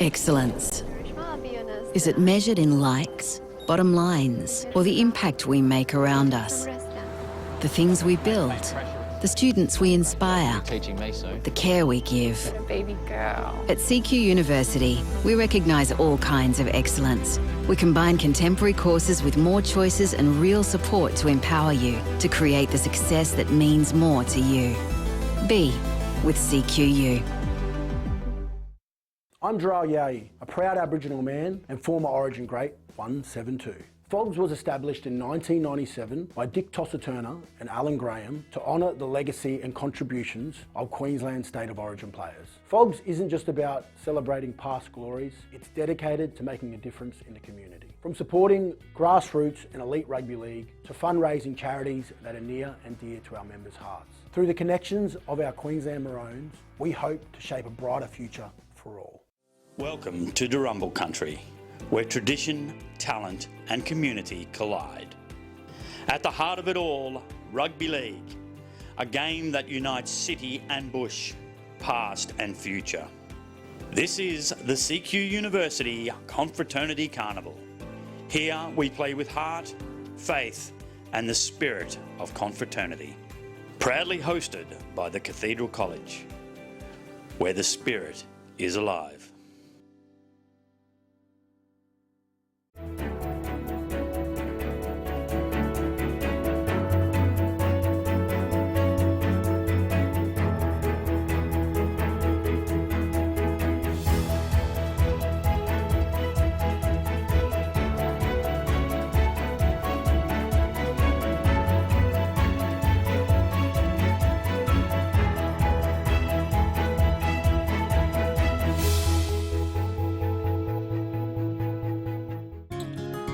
Excellence. Is it measured in likes, bottom lines, or the impact we make around us? The things we build, the students we inspire, the care we give. Baby girl. At CQ University, we recognise all kinds of excellence. We combine contemporary courses with more choices and real support to empower you to create the success that means more to you. Be with CQU. I'm Jarrell Yowie, a proud Aboriginal man and former Origin great 172. FOGS was established in 1997 by Dick Tosser-Turner and Alan Graham to honour the legacy and contributions of Queensland State of Origin players. FOGS isn't just about celebrating past glories, it's dedicated to making a difference in the community. From supporting grassroots and elite rugby league to fundraising charities that are near and dear to our members' hearts. Through the connections of our Queensland Maroons, we hope to shape a brighter future for all. Welcome to Durumble Country, where tradition, talent and community collide. At the heart of it all, rugby league, a game that unites city and bush, past and future. This is the CQ University Confraternity Carnival. Here we play with heart, faith and the spirit of confraternity. Proudly hosted by the Cathedral College, where the spirit is alive.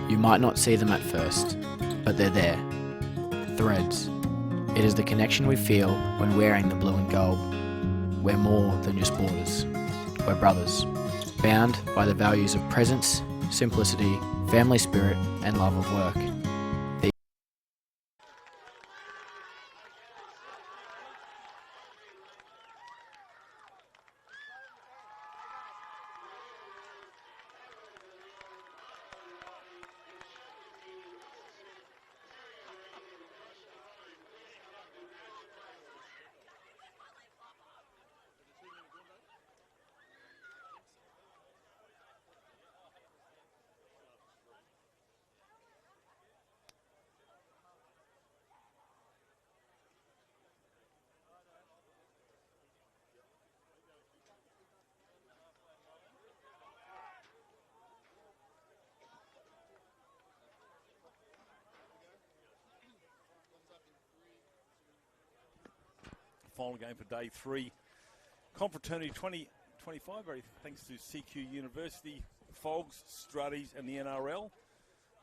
You might not see them at first, but they're there. Threads. It is the connection we feel when wearing the blue and gold. We're more than just borders. We're brothers, bound by the values of presence, simplicity, family spirit and love of work. Final game for day 3. Confraternity 2025, very thanks to CQ University, FOGS, Strutties and the NRL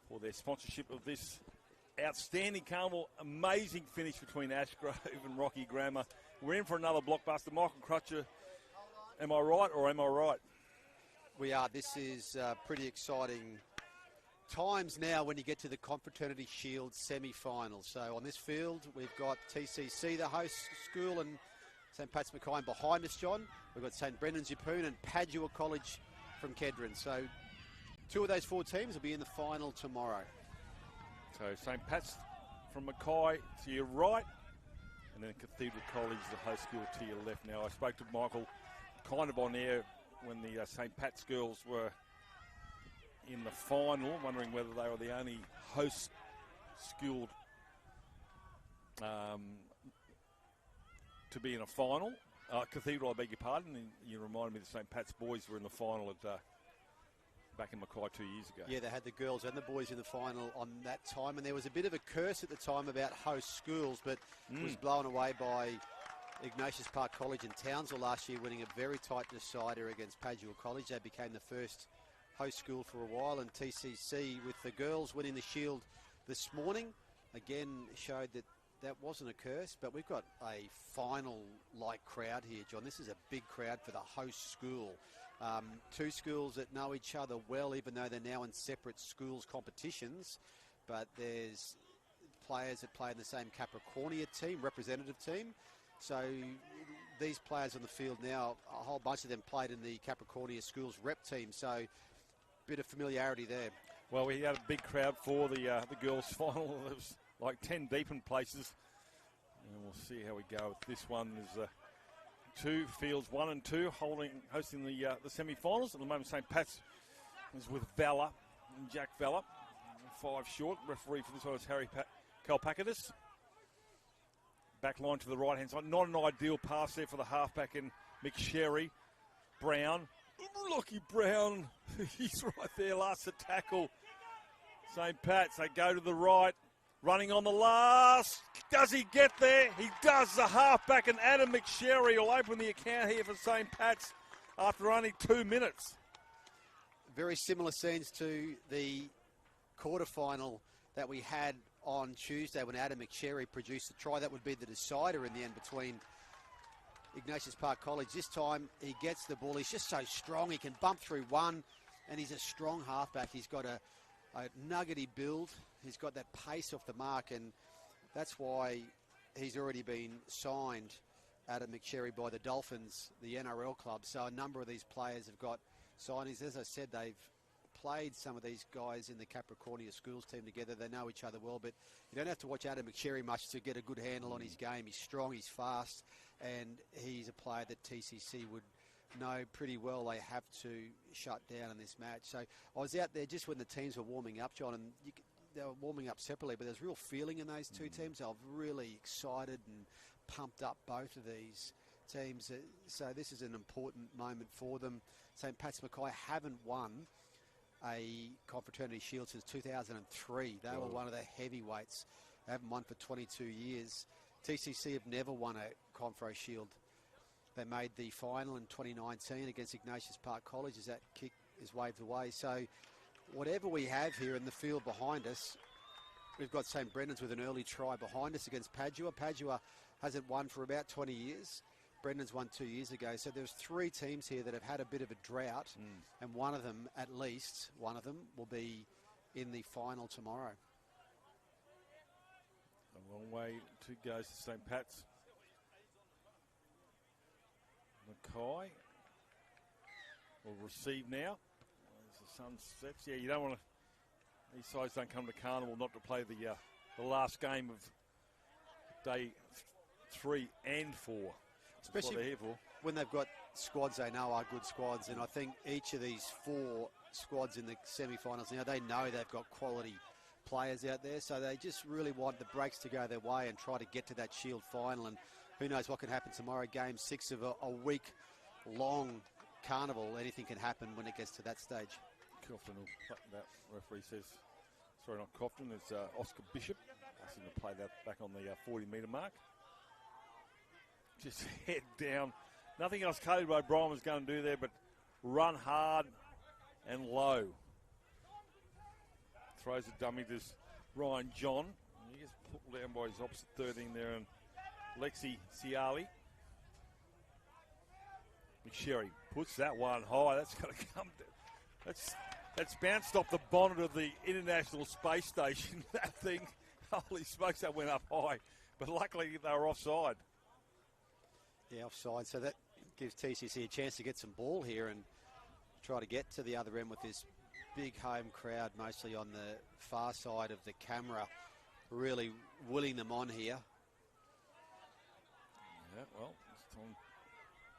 for their sponsorship of this outstanding carnival. Amazing finish between Ashgrove and Rocky Grammar. We're in for another blockbuster. Michael Crutcher, am I right or am I right? We are. This is pretty exciting times now when you get to the Confraternity Shield semi-final. So on this field, we've got TCC, the host school, and St. Pat's Mackay behind us, John. We've got St. Brendan's Yeppoon and Padua College from Kedron. So 2 of those 4 teams will be in the final tomorrow. So St. Pat's from Mackay to your right, and then Cathedral College, the host school, to your left. Now, I spoke to Michael kind of on air when the St. Pat's girls were in the final, wondering whether they were the only host school to be in a final. Cathedral, I beg your pardon, and you reminded me the St. Pat's boys were in the final at back in Mackay 2 years ago. Yeah, they had the girls and the boys in the final on that time, and there was a bit of a curse at the time about host schools, but it was blown away by Ignatius Park College in Townsville last year, winning a very tight decider against Padua College. They became the first host school for a while, and TCC with the girls winning the Shield this morning again showed that that wasn't a curse. But we've got a final-like crowd here, John. This is a big crowd for the host school. 2 schools that know each other well, even though they're now in separate schools competitions, but there's players that play in the same Capricornia team, representative team. So these players on the field now, a whole bunch of them played in the Capricornia Schools rep team, so bit of familiarity there. Well, we had a big crowd for the girls' final. It was like 10 deep in places. And we'll see how we go with this one. There's two fields, 1 and 2, hosting the semi-finals. At the moment, St. Pat's is with Valor and Jack Valor. 5 short. Referee for this one is Harry Kalpakidis. Back line to the right-hand side. Not an ideal pass there for the halfback in McSherry. Brown. Lockie Brown. He's right there. Last to tackle. St. Pat's. They go to the right. Running on the last. Does he get there? He does. The halfback and Adam McSherry will open the account here for St. Pat's after only 2 minutes. Very similar scenes to the quarterfinal that we had on Tuesday when Adam McSherry produced the try. That would be the decider in the end between Ignatius Park College. This time he gets the ball. He's just so strong. He can bump through one, and he's a strong halfback. He's got a nuggety build. He's got that pace off the mark, and that's why he's already been signed, Adam McSherry, by the Dolphins, the NRL club. So a number of these players have got signings. As I said, they've played some of these guys in the Capricornia Schools team together. They know each other well, but you don't have to watch Adam McSherry much to get a good handle on his game. He's strong, he's fast, and he's a player that TCC would know pretty well they have to shut down in this match. So I was out there just when the teams were warming up, John, and they were warming up separately, but there's real feeling in those two teams. They were really excited and pumped up, both of these teams. So this is an important moment for them. St. Pat's Mackay haven't won a Confraternity Shield since 2003. They were one of the heavyweights. They haven't won for 22 years. TCC have never won a Confro Shield. They made the final in 2019 against Ignatius Park College as that kick is waved away. So whatever we have here in the field behind us, we've got St. Brendan's with an early try behind us against Padua. Padua hasn't won for about 20 years. Brendan's won 2 years ago. So there's 3 teams here that have had a bit of a drought, and one of them, at least one of them, will be in the final tomorrow. A long way to go to St. Pat's. Mackay will receive now as the sun sets. Yeah, you don't want to. These sides don't come to Carnival not to play the last game of day 3 and 4. Especially what they're here for. When they've got squads they know are good squads, and I think each of these 4 squads in the semi-finals now, they know they've got quality players out there, so they just really want the breaks to go their way and try to get to that Shield final. And who knows what can happen tomorrow, game 6 of a week-long carnival. Anything can happen when it gets to that stage. Crofton will play that, referee says. Sorry, not Crofton, it's Oscar Bishop. Asking to play that back on the 40-metre mark. Just head down. Nothing else Caleb O'Brien was going to do there, but run hard and low. Throws a dummy to Ryan John. He gets pulled down by his opposite 13 there, and Lexi Ciali. McSherry puts that one high. That's going to come down. That's bounced off the bonnet of the International Space Station. That thing, holy smokes, that went up high. But luckily they were offside. Yeah, offside. So that gives TCC a chance to get some ball here and try to get to the other end with this big home crowd, mostly on the far side of the camera, really willing them on here. Yeah, well,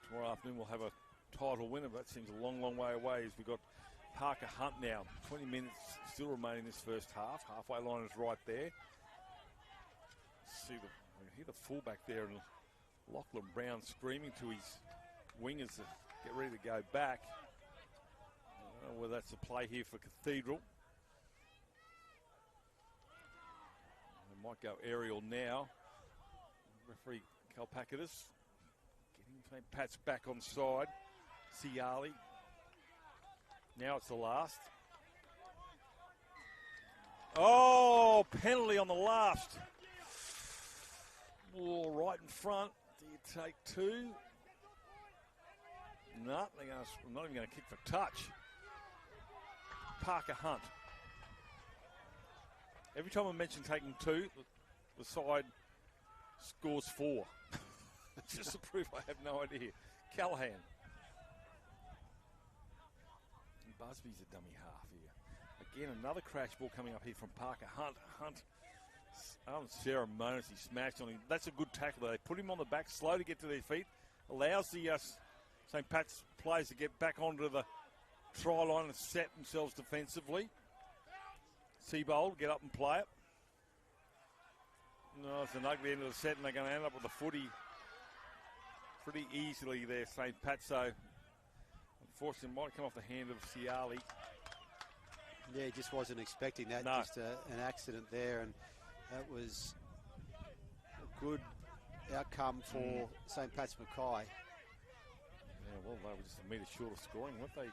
tomorrow afternoon we'll have a title winner, but that seems a long, long way away as we've got Parker Hunt now. 20 minutes still remaining in this first half. Halfway line is right there. Hear the fullback there, and Lachlan Brown screaming to his wingers to get ready to go back. I don't know whether that's a play here for Cathedral. They might go aerial now. Referee Kalpakidis getting St. Pat's back on side. Ciali. Now it's the last. Oh, penalty on the last. Oh, right in front. Do you take 2? No, I'm not even going to kick for touch. Parker Hunt. Every time I mention taking 2, the side scores 4. Just to prove I have no idea. Callahan. And Busby's a dummy half here. Again, another crash ball coming up here from Parker. Hunt unceremoniously smashed on him. That's a good tackle. They put him on the back, slow to get to their feet. Allows the St. Pat's players to get back onto the try line and set themselves defensively. Seabold, get up and play it. No, it's an ugly end of the set, and they're going to end up with a footy pretty easily there, St. Pat. So, unfortunately, it might come off the hand of Ciali. Yeah, he just wasn't expecting that. No. Just an accident there, and that was a good outcome for St. Pat's Mackay. Yeah, well, they were just a metre short of scoring, weren't they?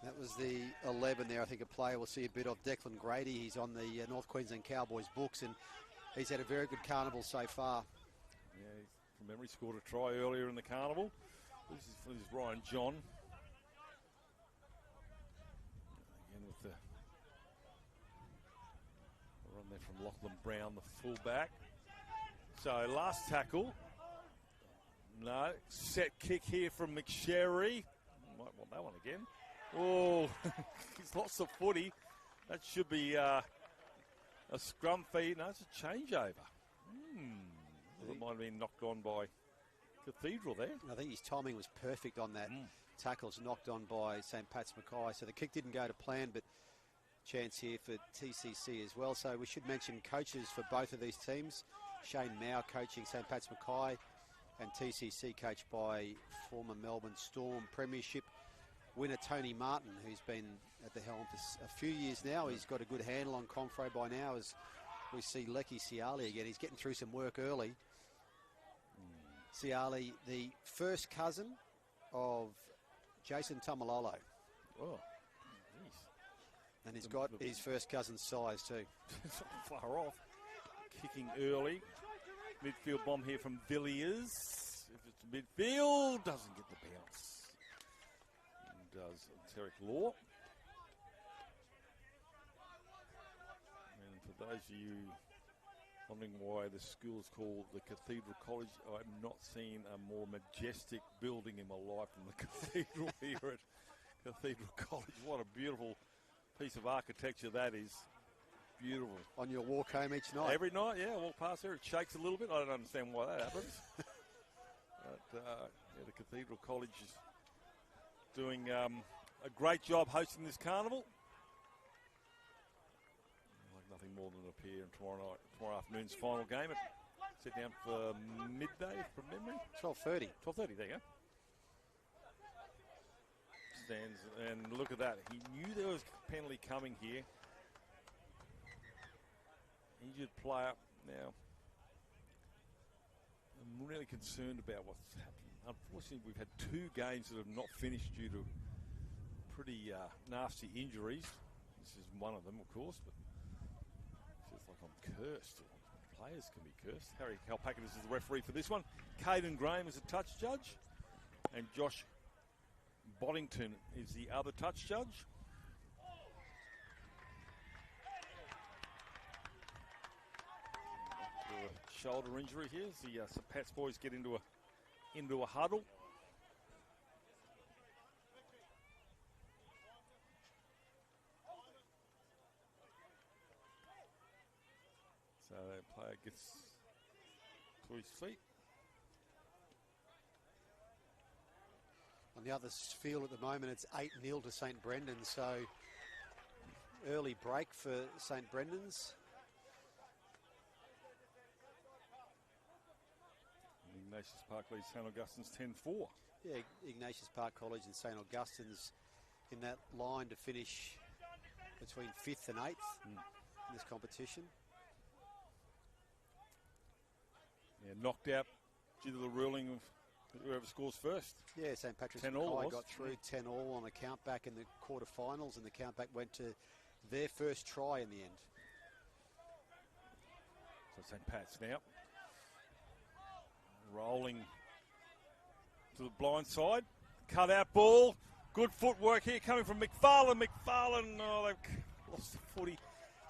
That was the 11 there. I think a player we'll see a bit of, Declan Grady. He's on the North Queensland Cowboys books, and he's had a very good carnival so far. Yeah, he's, from memory, scored a try earlier in the carnival. This is Ryan John. Again with the run there from Lachlan Brown, the fullback. So last tackle. No, set kick here from McSherry. Might want that one again. Oh, he's lost the footy. That should be a scrum feed. No, it's a changeover. It might have been knocked on by Cathedral there. I think his timing was perfect on that. Tackles knocked on by St. Pat's Mackay. So the kick didn't go to plan, but chance here for TCC as well. So we should mention coaches for both of these teams. Shane Mao coaching St. Pat's Mackay, and TCC coached by former Melbourne Storm Premiership winner Tony Martin, who's been at the helm for a few years now. He's got a good handle on Confray by now, as we see Lecky Ciali again. He's getting through some work early. Ciali, the first cousin of Jason Tamalolo. Oh, and he's got his first cousin's size too. Far off. Kicking early. Midfield bomb here from Villiers. If it's midfield, doesn't get the bounce. Does Tarek Law. And for those of you wondering why the school is called the Cathedral College, I've not seen a more majestic building in my life than the Cathedral here at Cathedral College. What a beautiful piece of architecture that is. Beautiful. On your walk home each night? Every night, yeah. I walk past there, it shakes a little bit. I don't understand why that happens. But yeah, the Cathedral College is doing a great job hosting this carnival. Like nothing more than appear in tomorrow afternoon's final game. Set down for midday from memory. 12:30. 12:30, there you go. Stands, and look at that. He knew there was a penalty coming here. Injured player. Now, I'm really concerned about what's happening. Unfortunately, we've had 2 games that have not finished due to pretty nasty injuries. This is one of them, of course, but it feels like I'm cursed. Players can be cursed. Harry Kalpakis is the referee for this one. Caden Graham is a touch judge, and Josh Boddington is the other touch judge. Shoulder injury here as the St. Pat's boys get into a huddle. So the player gets to his feet. On the other field at the moment, it's 8-0 to St. Brendan. So early break for St. Brendan's. Ignatius Park leads St. Augustine's 10-4. Yeah, Ignatius Park College and St. Augustine's in that line to finish between 5th and 8th in this competition. Yeah, knocked out due to the ruling of whoever scores first. Yeah, St. Patrick's 10-all Mackay got through 10-all on a countback in the quarterfinals, and the countback went to their first try in the end. So St. Pat's now rolling to the blind side. Cut out ball. Good footwork here coming from McFarlane. Oh, they've lost the footy.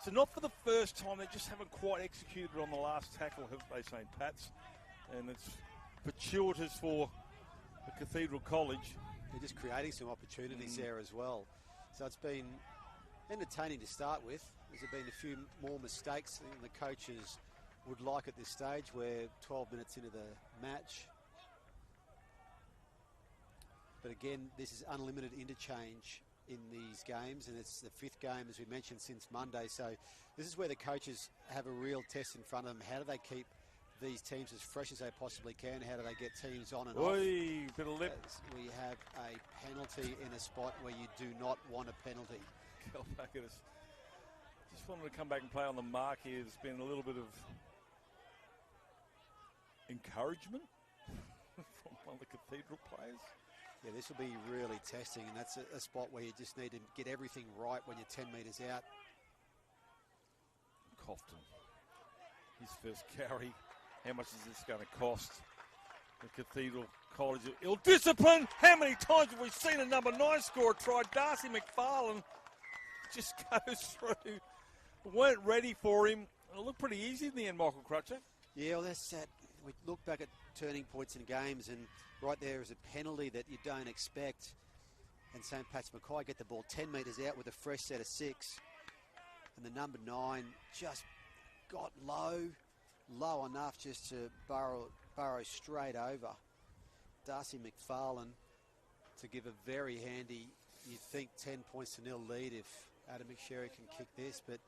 So not for the first time. They just haven't quite executed on the last tackle, have they, St. Pat's? And it's fortuitous for the Cathedral College. They're just creating some opportunities there as well. So it's been entertaining to start with. There's been a few more mistakes than the coaches would like at this stage. We're 12 minutes into the match. But again, this is unlimited interchange in these games, and it's the 5th game, as we mentioned, since Monday. So this is where the coaches have a real test in front of them. How do they keep these teams as fresh as they possibly can? How do they get teams on and off? Bit of lip. As we have a penalty in a spot where you do not want a penalty. Go back at us. Just wanted to come back and play on the mark here. There's been a little bit of encouragement from one of the Cathedral players. Yeah, this will be really testing, and that's a spot where you just need to get everything right when you're 10 metres out. Confraternity, his first carry. How much is this going to cost the Cathedral College? Ill-discipline. How many times have we seen a number 9 score a try? Darcy McFarlane just goes through. Weren't ready for him. It looked pretty easy in the end, Michael Crutcher. Yeah, well, that's that. We look back at turning points in games, and right there is a penalty that you don't expect. And St. Pat's Mackay get the ball 10 metres out with a fresh set of 6. And the number 9 just got low enough just to burrow straight over. Darcy McFarlane to give a very handy, you'd think, 10 points to 0 lead if Adam McSherry can kick this. But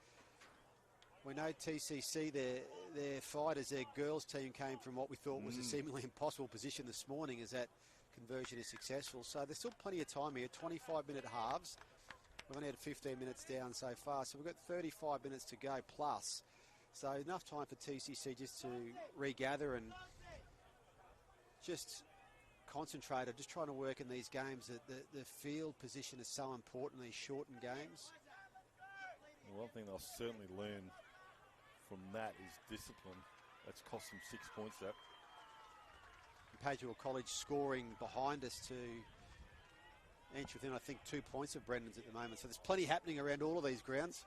we know TCC, their fighters, their girls team came from what we thought was a seemingly impossible position this morning as that conversion is successful. So there's still plenty of time here, 25-minute halves. We've only had 15 minutes down so far, so we've got 35 minutes to go plus. So enough time for TCC just to regather and just concentrate on just trying to work in these games. The field position is so important in these shortened games. One thing they'll certainly learn from that is discipline. That's cost them 6 points, that. Cathedral College scoring behind us to inch within, I think, 2 points of Brendan's at the moment. So there's plenty happening around all of these grounds.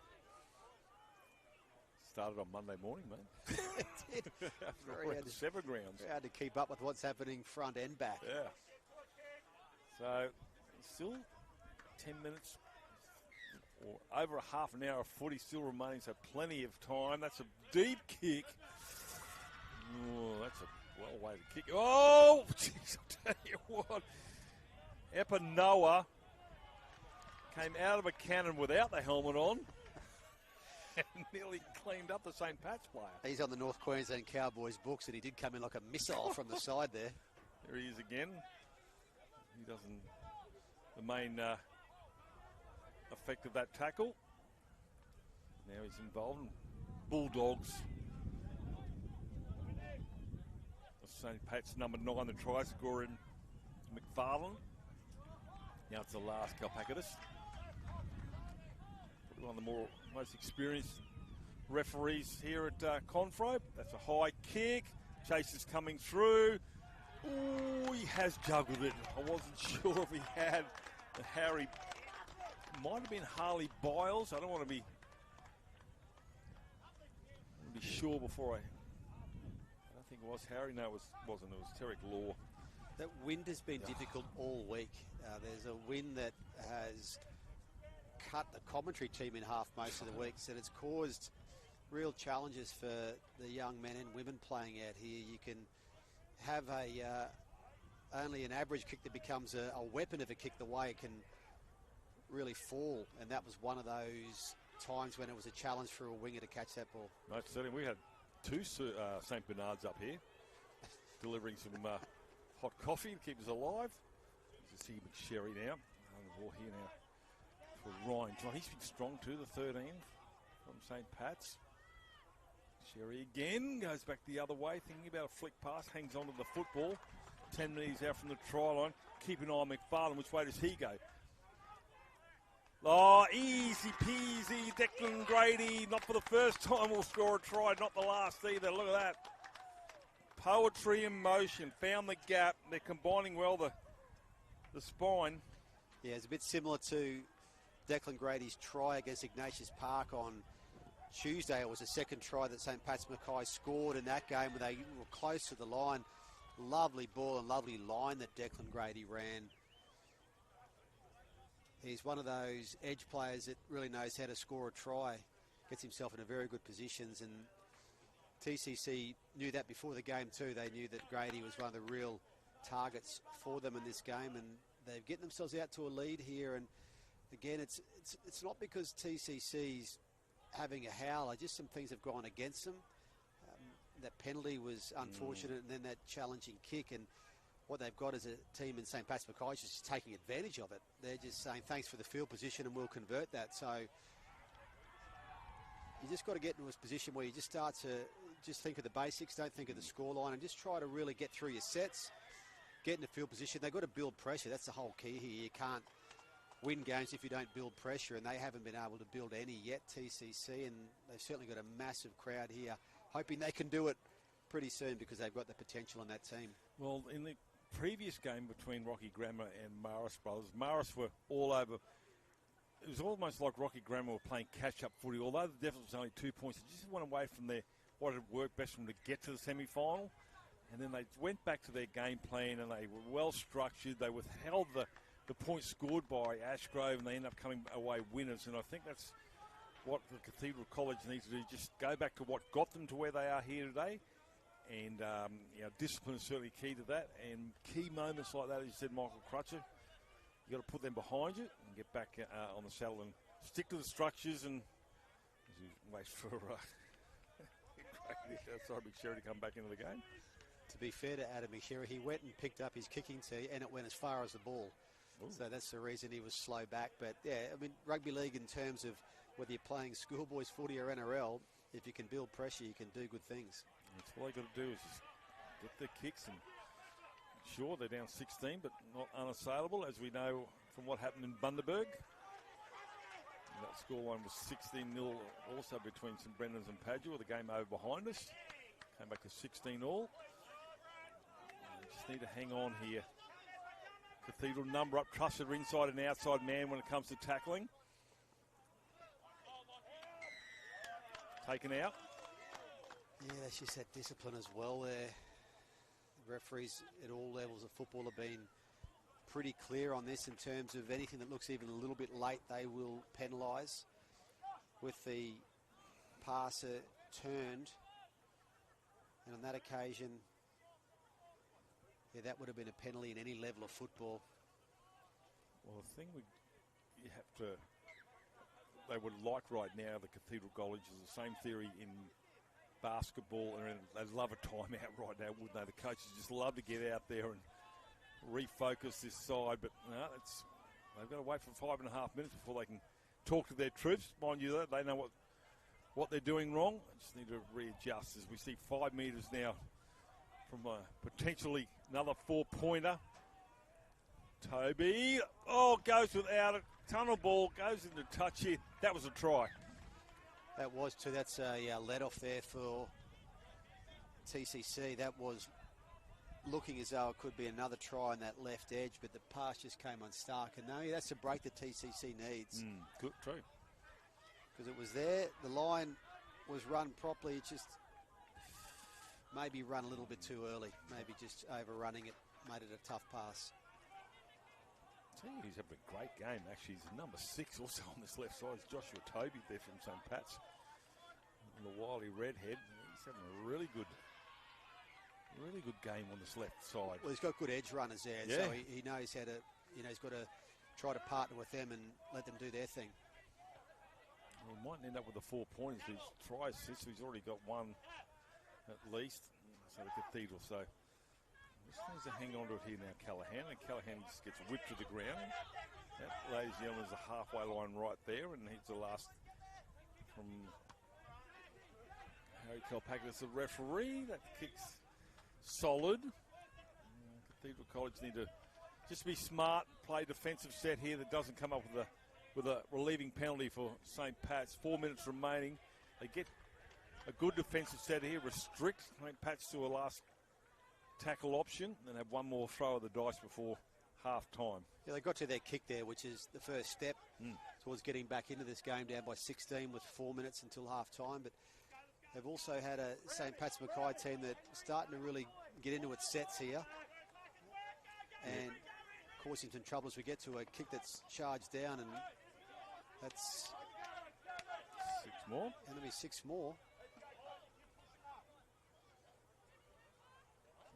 Started on Monday morning, mate. It did. Very Seven grounds. hard to keep up with what's happening front and back. Yeah. So still 10 minutes or over a half an hour of footy still remaining, so plenty of time. That's a deep kick. Oh, that's a well way to kick. Oh, jeez, I'll tell you what. Epanoa came out of a cannon without the helmet on and nearly cleaned up the St. Pat's player. He's on the North Queensland Cowboys books, and he did come in like a missile from the side there. There he is again. He doesn't. The main effect of that tackle. Now he's involved in Bulldogs. St. Pat's number 9, the try scorer in McFarlane. Now it's the last Kalpakidis. One of the most experienced referees here at Confro. That's a high kick. Chase is coming through. Ooh, he has juggled it. I wasn't sure if he had. Harry, might have been Harley Biles. I don't want to be sure before I don't think it was Harry. No, it wasn't. It was Terrick Law. That wind has been difficult all week. There's a wind that has cut the commentary team in half most of the weeks, and it's caused real challenges for the young men and women playing out here. You can have only an average kick that becomes a weapon of a kick the way it can really fall, and that was one of those times when it was a challenge for a winger to catch that ball. Most certainly. We had 2 St. Bernards up here delivering some hot coffee to keep us alive. You see McSherry now on the ball here now for Ryan John. He's been strong too, the 13 from St. Pat's. Sherry again goes back the other way, thinking about a flick pass, hangs on to the football. 10 minutes out from the try line. Keep an eye on McFarlane. Which way does he go? Oh, easy peasy. Declan Grady, not for the first time, will score a try, not the last either. Look at that. Poetry in motion. Found the gap. They're combining well the spine. Yeah, it's a bit similar to Declan Grady's try against Ignatius Park on Tuesday. It was the second try that St. Pat's Mackay scored in that game where they were close to the line. Lovely ball and lovely line that Declan Grady ran. He's one of those edge players that really knows how to score a try. Gets himself in a very good positions, and TCC knew that before the game too. They knew that Grady was one of the real targets for them in this game, and they've getting themselves out to a lead here. And again, it's not because TCC's having a howler, just some things have gone against them. That penalty was unfortunate, and then that challenging kick. And what they've got is a team in St. Pat's Mackay is just taking advantage of it. They're just saying, thanks for the field position, and we'll convert that. So you just got to get into a position where you just start to just think of the basics, don't think of the scoreline, and just try to really get through your sets, get in the field position. They've got to build pressure. That's the whole key here. You can't win games if you don't build pressure, and they haven't been able to build any yet, TCC, and they've certainly got a massive crowd here, hoping they can do it pretty soon because they've got the potential in that team. Well, in the previous game between Rocky Grammar and Maris brothers, Maris were all over. It was almost like Rocky Grammar were playing catch-up footy, although the deficit was only 2 points. They just went away from what had worked best for them to get to the semi-final, and then they went back to their game plan, and they were well-structured. They withheld the points scored by Ashgrove, and they ended up coming away winners, and I think that's what the Cathedral College needs to do, just go back to what got them to where they are here today. And discipline is certainly key to that. And key moments like that, as you said, Michael Crutcher, you've got to put them behind you and get back on the saddle and stick to the structures. And as he waits for sorry, McSherry to come back into the game. To be fair to Adam McSherry, he went and picked up his kicking tee, and it went as far as the ball. Ooh. So that's the reason he was slow back. But yeah, I mean, rugby league in terms of whether you're playing schoolboys footy or NRL, if you can build pressure, you can do good things. That's all they got to do is just get their kicks, and sure, they're down 16, but not unassailable, as we know from what happened in Bundaberg. And that scoreline was 16-0 also between St Brendan's and Padua, the game over behind us. Came back to 16 all. We just need to hang on here. Cathedral number up, trusted inside and outside man when it comes to tackling. Taken out. Yeah, that's just that discipline as well there. The referees at all levels of football have been pretty clear on this in terms of anything that looks even a little bit late, they will penalise. With the passer turned, and on that occasion, yeah, that would have been a penalty in any level of football. Well, the thing you have to, they would like right now, the Cathedral College is the same theory in basketball, and they'd love a timeout right now, wouldn't they? The coaches just love to get out there and refocus this side, but no, they've got to wait for 5.5 minutes before they can talk to their troops. Mind you, they know what they're doing wrong. They just need to readjust as we see 5 metres now from potentially another 4-pointer. Toby, goes without it. Tunnel ball, goes into touch here. That was a try. That was too. That's a let off there for TCC. That was looking as though it could be another try on that left edge, but the pass just came unstuck. And no, that's the break that TCC needs. Good, true. Because it was there, the line was run properly. It just maybe run a little bit too early. Maybe just overrunning it made it a tough pass. He's having a great game, actually. He's number 6 also on this left side. It's Joshua Toby there from St. Pat's. And the wily redhead. He's having a really good game on this left side. Well, he's got good edge runners there, yeah. So he knows how to, he's got to try to partner with them and let them do their thing. Well, he might end up with the 4 points. He's tried since he's already got one at least. So the Cathedral. So just needs to hang on to it here now, Callaghan. And Callaghan just gets whipped to the ground. That, ladies and gentlemen, is the halfway line right there. And he's the last from Harry Kalpakis, the referee. That kick's solid. Cathedral College need to just be smart, play defensive set here that doesn't come up with a relieving penalty for St. Pat's. 4 minutes remaining. They get a good defensive set here, restrict St. Pat's to a last tackle option, and have one more throw of the dice before half-time. Yeah, they got to their kick there, which is the first step towards getting back into this game, down by 16 with 4 minutes until half-time. But They've also had a St. Pat's Mackay team that's starting to really get into its sets here and causing some trouble as we get to a kick that's charged down, and that's 6 more. going to be 6 more.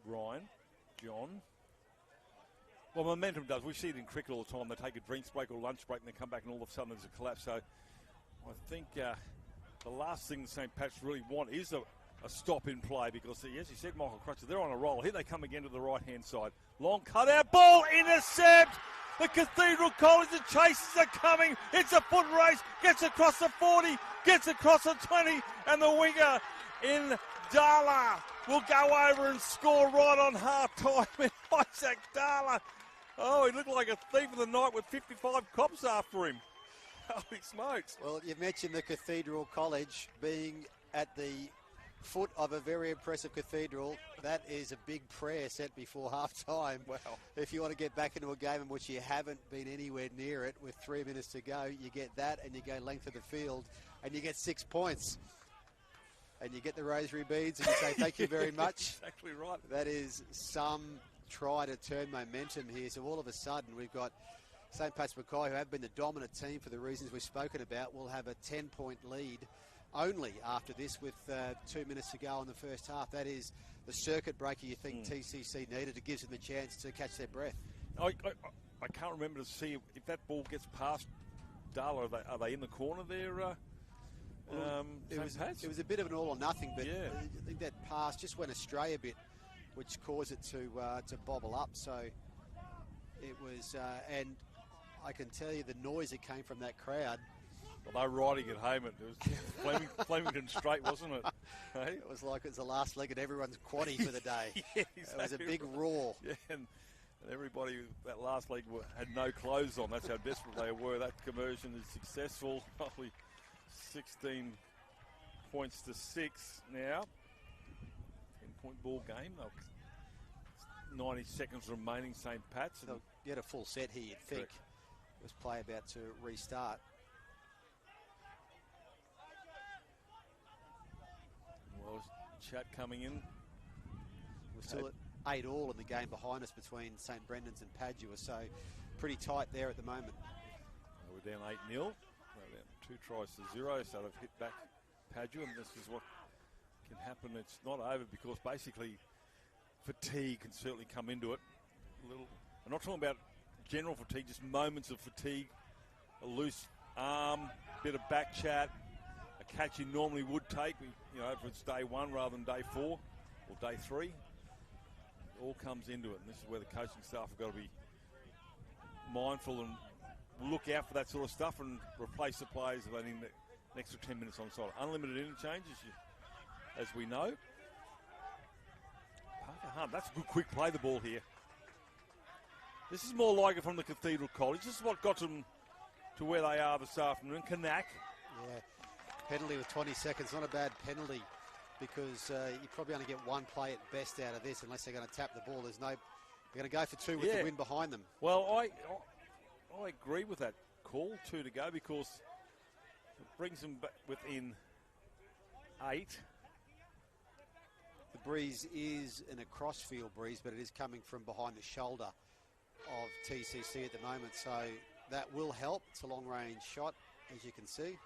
Ryan, John. Well, momentum does. We see it in cricket all the time. They take a drinks break or lunch break and they come back and all of a sudden there's a collapse. So I think the last thing St. Pat's really want is a stop in play, because, as you said, Michael Crutcher, they're on a roll. Here they come again to the right-hand side. Long cut-out ball, intercept! The Cathedral College, the chasers are coming. It's a foot race, gets across the 40, gets across the 20, and the winger in Darla will go over and score right on half-time. Isaac Darla. Oh, he looked like a thief of the night with 55 cops after him. Holy smokes. Well, you mentioned the Cathedral College being at the foot of a very impressive cathedral. That is a big prayer set before half-time. Wow. If you want to get back into a game in which you haven't been anywhere near it with 3 minutes to go, you get that and you go length of the field and you get 6 points. And you get the rosary beads and you say thank you very much. Exactly right. That is some try to turn momentum here. So all of a sudden we've got St. Pat's Mackay, who have been the dominant team for the reasons we've spoken about, will have a 10-point lead only after this with 2 minutes to go in the first half. That is the circuit breaker you think TCC needed. It gives them a chance to catch their breath. I can't remember to see if that ball gets past Darla. Are they in the corner there? It was a bit of an all or nothing, but yeah. I think that pass just went astray a bit, which caused it to bobble up. So it was, and I can tell you the noise that came from that crowd. Well, they were riding it home. It was Flemington straight, wasn't it? Hey? It was like it was the last leg of everyone's quaddie for the day. Yeah, It was a exactly big right. roar. Yeah, and everybody, that last leg had no clothes on. That's how desperate they were. That conversion is successful. Probably 16 points to 6 now. 10-point ball game. 90 seconds remaining, St. Pat's. They'll get a full set here, you'd think. Correct. With play about to restart. Well, chat coming in. We're still at 8-all in the game behind us between St. Brendan's and Padua, so pretty tight there at the moment. We're down 8-0. They're down 2 tries to 0, so they've hit back Padua, and this is what can happen. It's not over because basically fatigue can certainly come into it. I'm not talking about general fatigue, just moments of fatigue, a loose arm, bit of back chat, a catch you normally would take, if it's day 1 rather than day 4 or day 3. It all comes into it, and this is where the coaching staff have got to be mindful and look out for that sort of stuff and replace the players if they need an extra 10 minutes on side. Unlimited interchanges, as we know. Parker Hunt, that's a good quick play the ball here. This is more like it from the Cathedral College. This is what got them to where they are this afternoon. Kanak. Yeah, penalty with 20 seconds, not a bad penalty, because you probably only get one play at best out of this unless they're going to tap the ball. They're going to go for 2 with the wind behind them. Well, I agree with that call, 2 to go, because it brings them back within 8. The breeze is an across-field breeze, but it is coming from behind the shoulder of TCC at the moment, so that will help. It's a long-range shot, as you can see.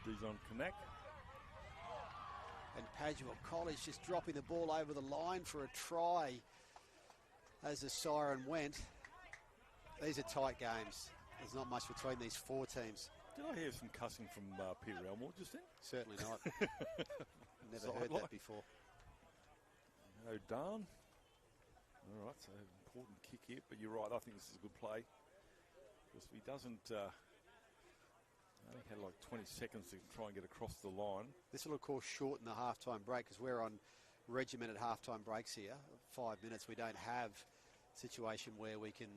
Dijon Connect. And Padua College just dropping the ball over the line for a try as the siren went. These are tight games. There's not much between these 4 teams. Did I hear some cussing from Peter Elmore just then? Certainly not. Never heard that before. Oh, darn. All right, so important kick here, but you're right. I think this is a good play. Because he doesn't, only had like 20 seconds to try and get across the line. This will, of course, shorten the halftime break because we're on regimented halftime breaks here. 5 minutes. We don't have a situation where we can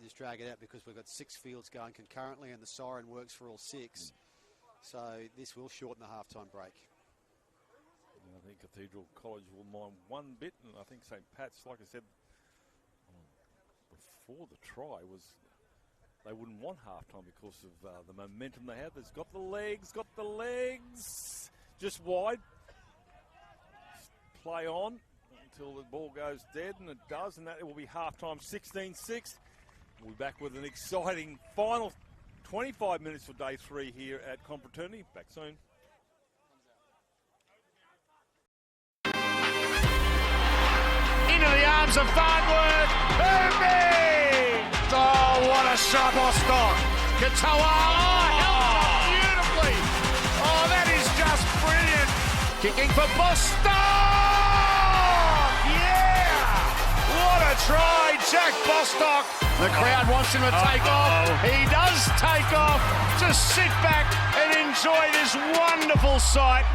just drag it out because we've got 6 fields going concurrently and the siren works for all 6. So this will shorten the halftime break. And I think Cathedral College will mind one bit, and I think St. Pat's, like I said before the try, was they wouldn't want halftime because of the momentum they have. There's got the legs, just wide. play on until the ball goes dead, and it does, and that it will be half-time 16-6. We'll be back with an exciting final 25 minutes for day 3 here at Confraternity. Back soon. Into the arms of Farnworth. Booming! Oh, what a shot, Bostock. Katoa, held it up beautifully. Oh, that is just brilliant. Kicking for Bostock! Yeah! What a try, Jack Bostock. The crowd wants him to take off. He does take off. Just sit back and enjoy this wonderful sight.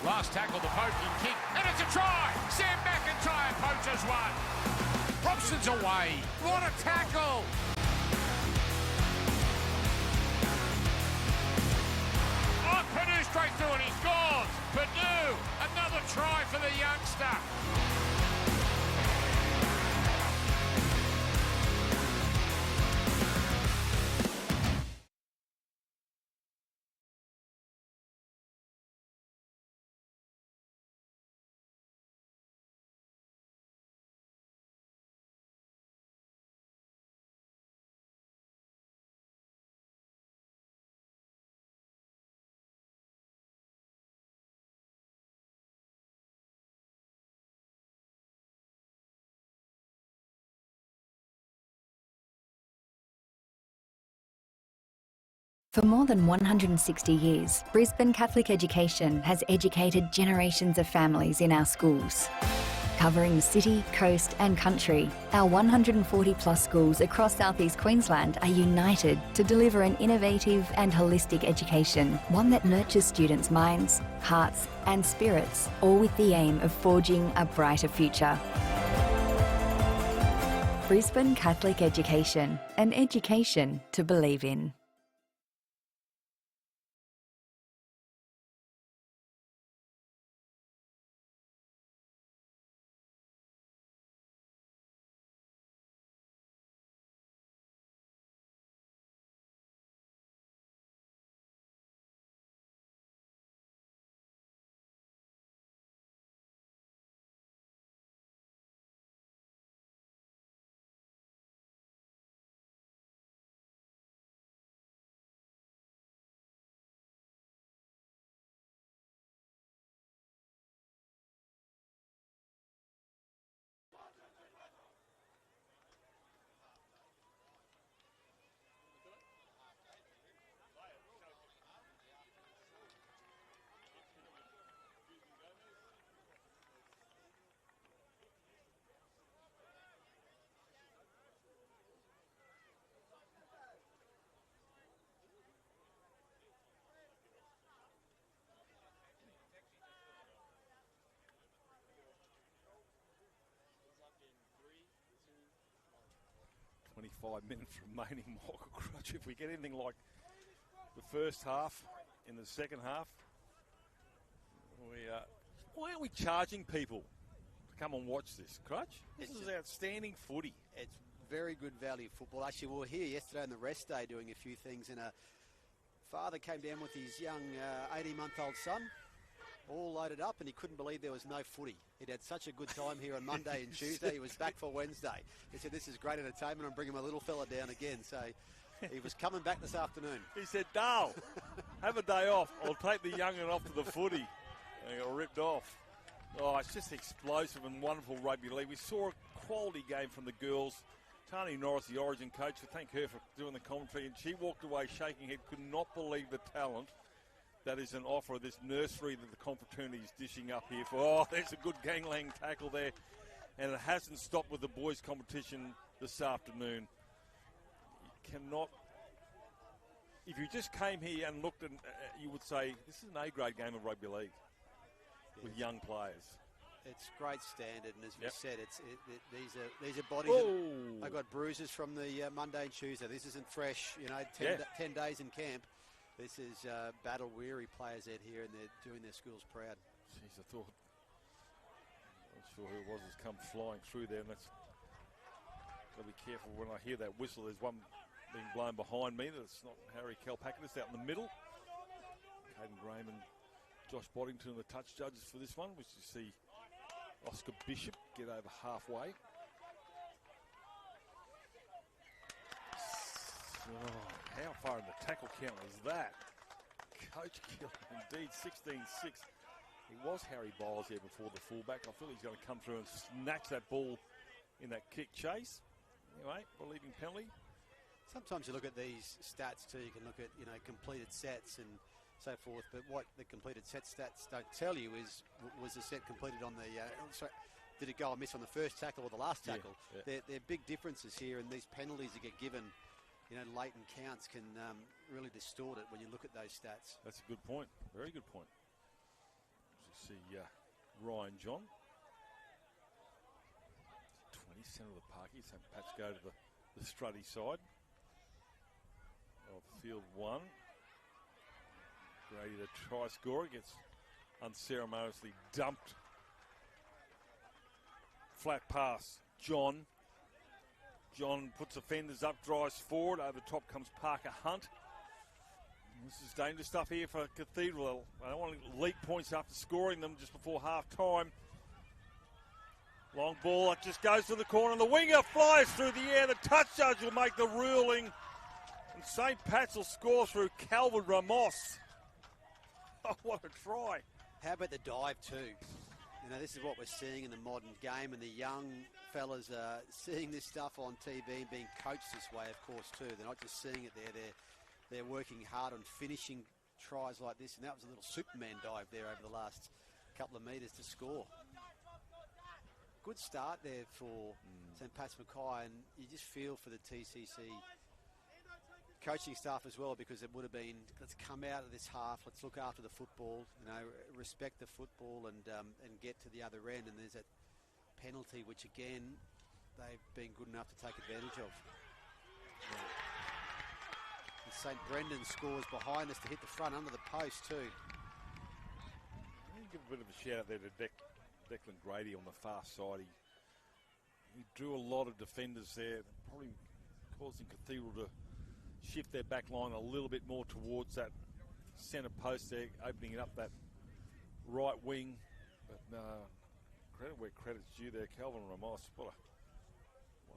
Last tackle, the poking kick, and it's a try! Sam McIntyre poaches one. Robson's away. What a tackle! Oh, Purdue straight through and he scores! Purdue, another try for the youngster. For more than 160 years, Brisbane Catholic Education has educated generations of families in our schools. Covering the city, coast and country, our 140 plus schools across southeast Queensland are united to deliver an innovative and holistic education, one that nurtures students' minds, hearts and spirits, all with the aim of forging a brighter future. Brisbane Catholic Education, an education to believe in. Minutes remaining, Michael Crutch. If we get anything like the first half in the second half, why aren't we charging people to come and watch this, Crutch? This is outstanding footy. It's very good value football. Actually, we were here yesterday on the rest day doing a few things, and a father came down with his young 18-month-old son, all loaded up, and he couldn't believe there was no footy. He'd had such a good time here on Monday and Tuesday. He was back for Wednesday. He said, this is great entertainment. I'm bringing my little fella down again. So he was coming back this afternoon. He said, Dale, have a day off. I'll take the young'un off to the footy. And he got ripped off. Oh, it's just explosive and wonderful rugby league. We saw a quality game from the girls. Tani Norris, the Origin coach, we thank her for doing the commentary. And she walked away shaking her head, could not believe the talent that is an offer of this nursery that the Confraternity is dishing up here for. Oh, there's a good gangling tackle there. And it hasn't stopped with the boys' competition this afternoon. You cannot... If you just came here and looked, and you would say, this is an A-grade game of rugby league with young players. It's great standard, and as we said, these are bodies. They got bruises from the Monday and Tuesday. This isn't fresh, 10 days in camp. This is battle-weary players out here, and they're doing their schools proud. Jeez, I thought, I'm not sure who it was that's come flying through there, and that's got to be careful when I hear that whistle. There's being blown behind me. That's not Harry Kalpakis out in the middle. Caden Graham and Josh Boddington are the touch judges for this one, which you see Oscar Bishop get over halfway. Oh, how far in the tackle count was that? Coach killer indeed, 16-6. It was Harry Biles there before the fullback. I feel he's going to come through and snatch that ball in that kick chase. Anyway, relieving penalty. Sometimes you look at these stats too. You can look at, you know, completed sets and so forth. But what the completed set stats don't tell you is, was the set completed on the, did it go or miss on the first tackle or the last tackle? Yeah. They're big differences here, and these penalties that get given, you know, late in counts can really distort it when you look at those stats. That's a good point. Very good point. As you see Ryan John. 20 centre of the park here. St. Pat's go to the Struddy side of field one. Grady, the try scorer, gets unceremoniously dumped. Flat pass. John puts defenders up, drives forward. Over the top comes Parker Hunt. This is dangerous stuff here for Cathedral. I don't want to leak points after scoring them just before half time. Long ball, it just goes to the corner. The winger flies through the air. The touch judge will make the ruling. And St. Pat's will score through Calvin Ramos. Oh, what a try. How about the dive too? You know, this is what we're seeing in the modern game, and the young fellas are seeing this stuff on TV and being coached this way, of course, too. They're not just seeing it there. They're working hard on finishing tries like this, and that was a little Superman dive there over the last couple of metres to score. Good start there for St. Pat's Mackay, and you just feel for the TCC coaching staff as well, because it would have been, let's come out of this half, let's look after the football, you know, respect the football and get to the other end. And there's that penalty, which again, they've been good enough to take advantage of. And St. Brendan scores behind us to hit the front under the post too. I'll give a bit of a shout out there to Declan Grady on the far side. He drew a lot of defenders there, probably causing Cathedral to shift their back line a little bit more towards that centre post there, opening it up that right wing. But credit where credit's due there. Calvin Ramos, what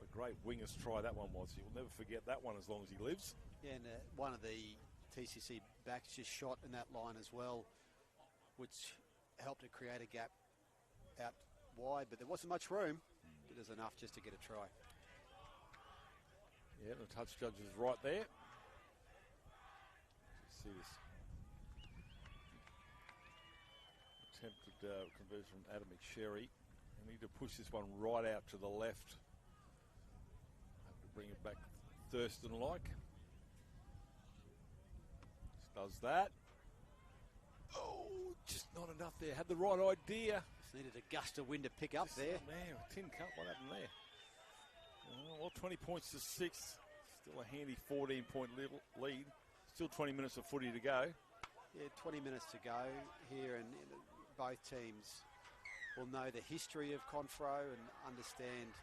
a great winger's try that one was. He'll never forget that one as long as he lives. Yeah, and one of the TCC backs just shot in that line as well, which helped to create a gap out wide, but there wasn't much room. But there's enough just to get a try. Yeah, the touch judge is right there. See this attempted conversion from Adam McSherry. We need to push this one right out to the left. Have to bring it back Thurston-like. Just does that. Oh, just not enough there. Had the right idea. Just needed a gust of wind to pick up there. Man, a tin cup. What happened there? Well, 20 points to 6. Still a handy 14-point lead. Still 20 minutes of footy to go. Yeah, 20 minutes to go here, and both teams will know the history of Confro and understand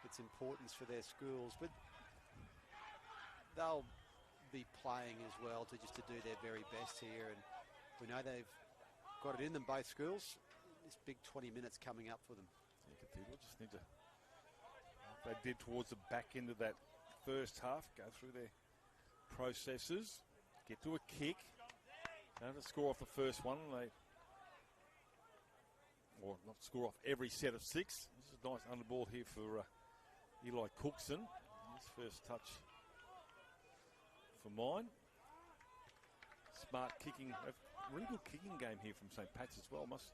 its importance for their schools. But they'll be playing as well to do their very best here. And we know they've got it in them, both schools. This big 20 minutes coming up for them. Yeah, Cathedral just need to, they did towards the back end of that first half, go through their processes, get to a kick. They have to score off the first one, or not score off every set of 6. This is a nice underball here for Eli Cookson. His first touch for mine. Smart kicking, really good kicking game here from St. Pat's as well. Must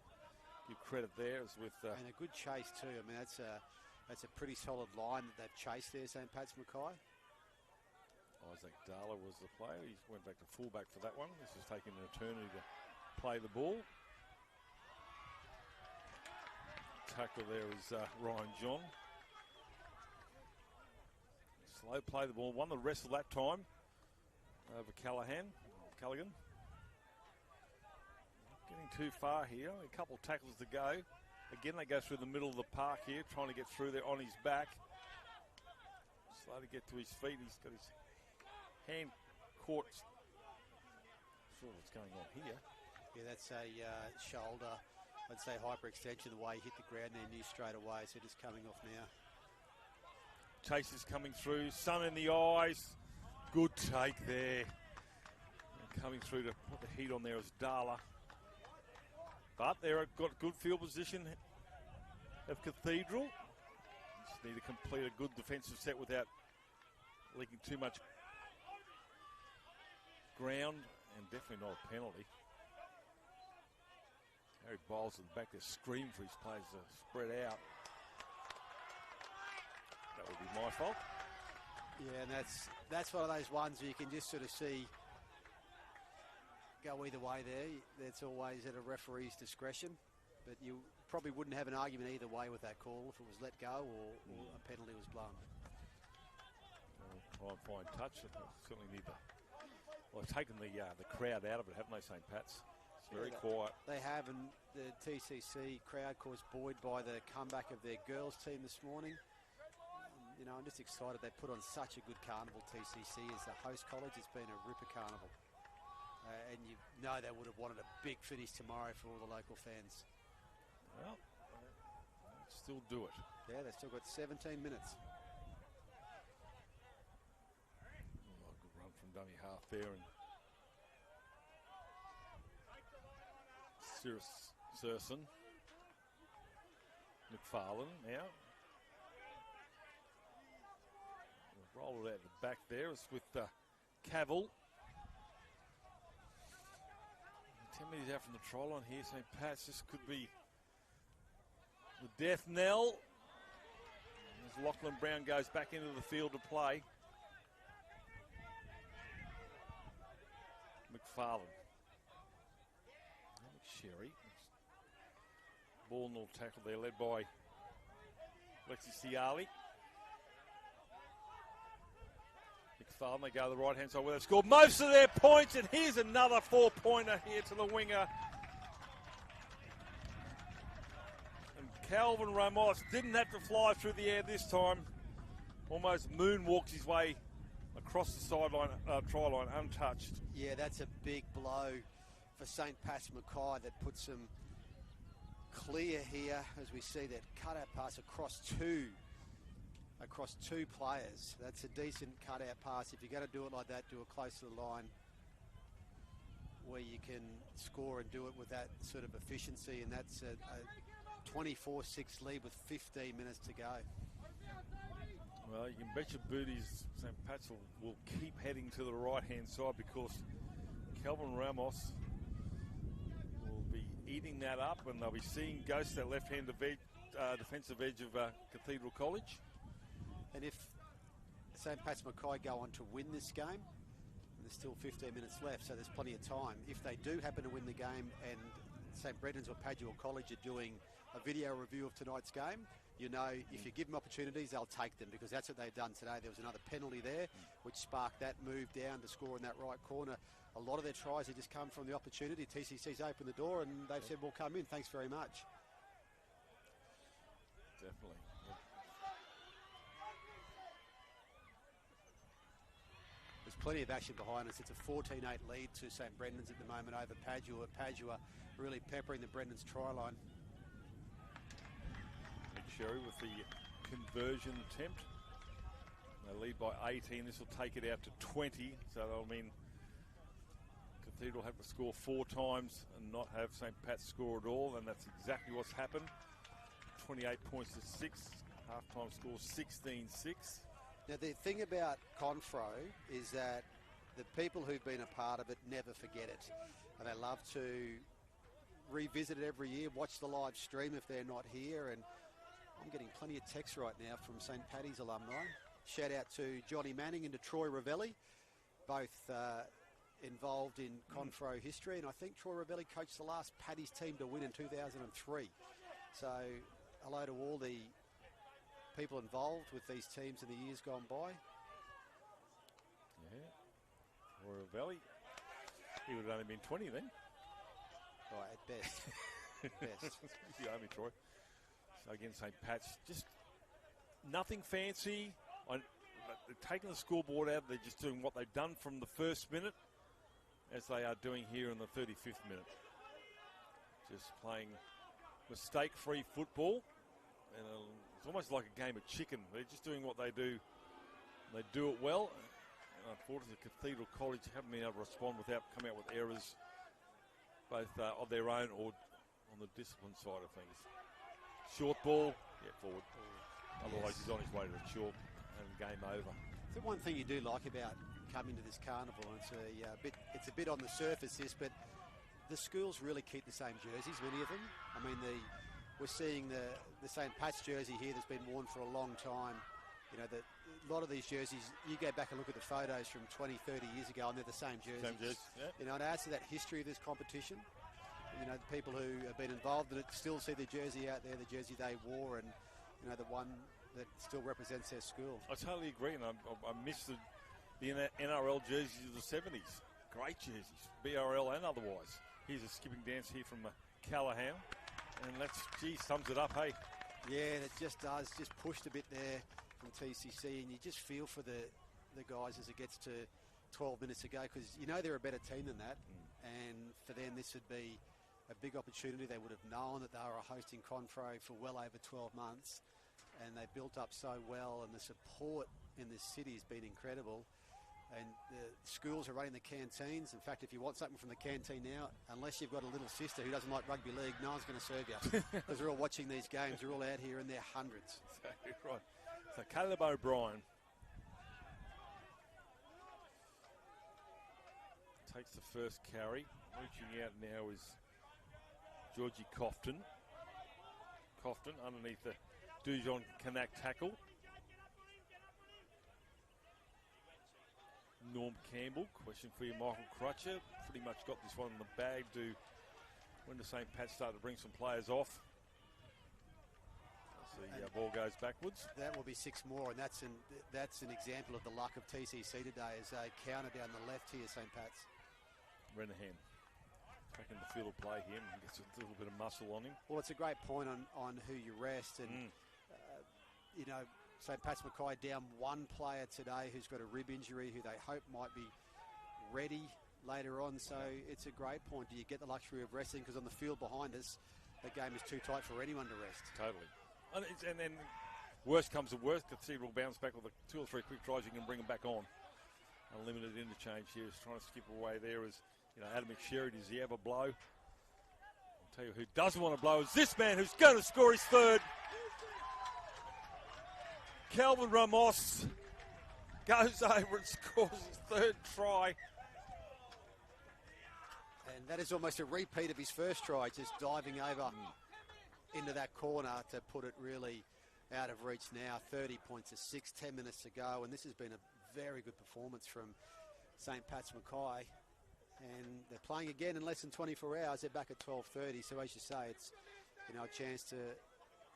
give credit there. As with and a good chase too. I mean, that's a pretty solid line that they've chased there, St. Pat's Mackay. Isaac Darla was the player. He went back to fullback for that one. This is taking an eternity to play the ball. Tackle there is Ryan John. Slow play the ball. Won the wrestle that time over Callaghan. Not getting too far here. Only a couple of tackles to go. Again, they go through the middle of the park here, trying to get through there on his back. Slow to get to his feet. He's got his hand caught. Sure what's going on here. Yeah, that's a shoulder, I'd say hyperextension, the way he hit the ground there, knew straight away, so just coming off now. Chasers coming through, sun in the eyes. Good take there. And coming through to put the heat on there is Darla. But they've got good field position of Cathedral. Just need to complete a good defensive set without leaking too much ground, and definitely not a penalty. Harry Bowles at the back there screaming for his players to spread out. That would be my fault. Yeah, and that's one of those ones where you can just sort of see go either way there. That's always at a referee's discretion, but you probably wouldn't have an argument either way with that call if it was let go or a penalty was blown. Try and find touch. Certainly need the. Well, they've taken the crowd out of it, haven't they, St. Pat's? It's very quiet. They have, and the TCC crowd caused buoyed by the comeback of their girls team this morning. You know, I'm just excited they put on such a good carnival, TCC, as the host college. It's been a ripper carnival. And you know they would have wanted a big finish tomorrow for all the local fans. Well, still do it. Yeah, they've still got 17 minutes. Oh, good run from dummy half there. And Serson. McFarlane now. Roll it out the back there. It's with Cavill. 10 minutes out from the try line here, St. Pat's. This could be the death knell. As Lachlan Brown goes back into the field to play. McFarlane. Sherry. Ball nil tackle there, led by Lexi Ciali. McFarlane, they go to the right-hand side where they've scored most of their points, and here's another 4-pointer here to the winger. And Calvin Ramos didn't have to fly through the air this time. Almost moonwalks his way across the sideline, try line, untouched. Yeah, that's a big blow for St. Pat's Mackay that puts them clear here as we see that cutout pass across two players. That's a decent cutout pass. If you're going to do it like that, do it close to the line where you can score and do it with that sort of efficiency, and that's a 24-6 lead with 15 minutes to go. Well, you can bet your booties St. Pat's will keep heading to the right-hand side because Calvin Ramos will be eating that up, and they'll be seeing ghosts that left-hand defensive edge of Cathedral College. And if St. Pat's Mackay go on to win this game, and there's still 15 minutes left, so there's plenty of time. If they do happen to win the game and St. Brendan's or Padua College are doing a video review of tonight's game, you know, if you give them opportunities, they'll take them because that's what they've done today. There was another penalty there, which sparked that move down to score in that right corner. A lot of their tries have just come from the opportunity. TCC's opened the door and they've said, well, come in. Thanks very much. Definitely. There's plenty of action behind us. It's a 14-8 lead to St. Brendan's at the moment over Padua. Padua really peppering the Brendan's try line. Sherry with the conversion attempt. They lead by 18. This will take it out to 20. So that'll mean Cathedral have to score 4 times and not have St. Pat's score at all. And that's exactly what's happened. 28 points to 6. Half-time score 16-6. Now, the thing about Confro is that the people who've been a part of it never forget it. And they love to revisit it every year, watch the live stream if they're not here. And I'm getting plenty of texts right now from St. Paddy's alumni. Shout out to Johnny Manning and to Troy Ravelli, both involved in Confro history. And I think Troy Ravelli coached the last Paddy's team to win in 2003. So hello to all the people involved with these teams in the years gone by. Yeah. Troy Ravelli. He would have only been 20 then. Oh, at best. At best. You owe me, Troy. So again, St. Pat's, just nothing fancy. they're taking the scoreboard out. They're just doing what they've done from the first minute, as they are doing here in the 35th minute. Just playing mistake-free football. And it's almost like a game of chicken. They're just doing what they do. They do it well. And unfortunately, Cathedral College haven't been able to respond without coming out with errors, both of their own or on the discipline side of things. Short ball, forward. Otherwise, he's on his way to the chalk and game over. The one thing you do like about coming to this carnival, and it's a bit on the surface, this, but the schools really keep the same jerseys, many of them. I mean, we're seeing the St. Pat's jersey here that's been worn for a long time. You know, a lot of these jerseys, you go back and look at the photos from 20, 30 years ago, and they're the same jerseys. Same jersey, yeah. You know, it adds to that history of this competition. You know, the people who have been involved in it still see the jersey out there, the jersey they wore, and, you know, the one that still represents their school. I totally agree, and I miss the NRL jerseys of the 70s. Great jerseys, BRL and otherwise. Here's a skipping dance here from Callahan, and that's, sums it up, hey? Yeah, it just does, just pushed a bit there from TCC, and you just feel for the guys as it gets to 12 minutes to go, because you know they're a better team than that, and for them this would be a big opportunity. They would have known that they were hosting Confro for well over 12 months, and they built up so well, and the support in this city has been incredible. And the schools are running the canteens. In fact, if you want something from the canteen now, unless you've got a little sister who doesn't like rugby league, no one's going to serve you, because they're all watching these games. They're all out here in their hundreds. Exactly right. So Caleb O'Brien takes the first carry. Reaching out now is Georgie Cofton. Cofton underneath the Dujon Kanak tackle. Norm Campbell, question for you, Michael Crutcher. Pretty much got this one in the bag. When does St. Pat start to bring some players off? As the ball goes backwards. That will be 6 more, and that's an example of the luck of TCC today, as a counter down the left here, St. Pat's. Renahan taking the field of play here and gets a little bit of muscle on him. Well, it's a great point on who you rest, and you know, St. Pat's Mackay down one player today who's got a rib injury, who they hope might be ready later on. So it's a great point. Do you get the luxury of resting? Because on the field behind us, the game is too tight for anyone to rest. Totally. And then worst comes to worst, Cathedral bounce back with 2 or 3 quick tries. You can bring them back on. Unlimited interchange here. Is trying to skip away there. Is, you know, Adam McSherry, does he ever blow? I'll tell you who doesn't want to blow is this man, who's going to score his third. Calvin Ramos goes over and scores his third try. And that is almost a repeat of his first try, just diving over into that corner to put it really out of reach now. 30 points to 6, 10 minutes to go. And this has been a very good performance from St. Pat's Mackay. And they're playing again in less than 24 hours. They're back at 12:30. So as you say, it's, you know, a chance to,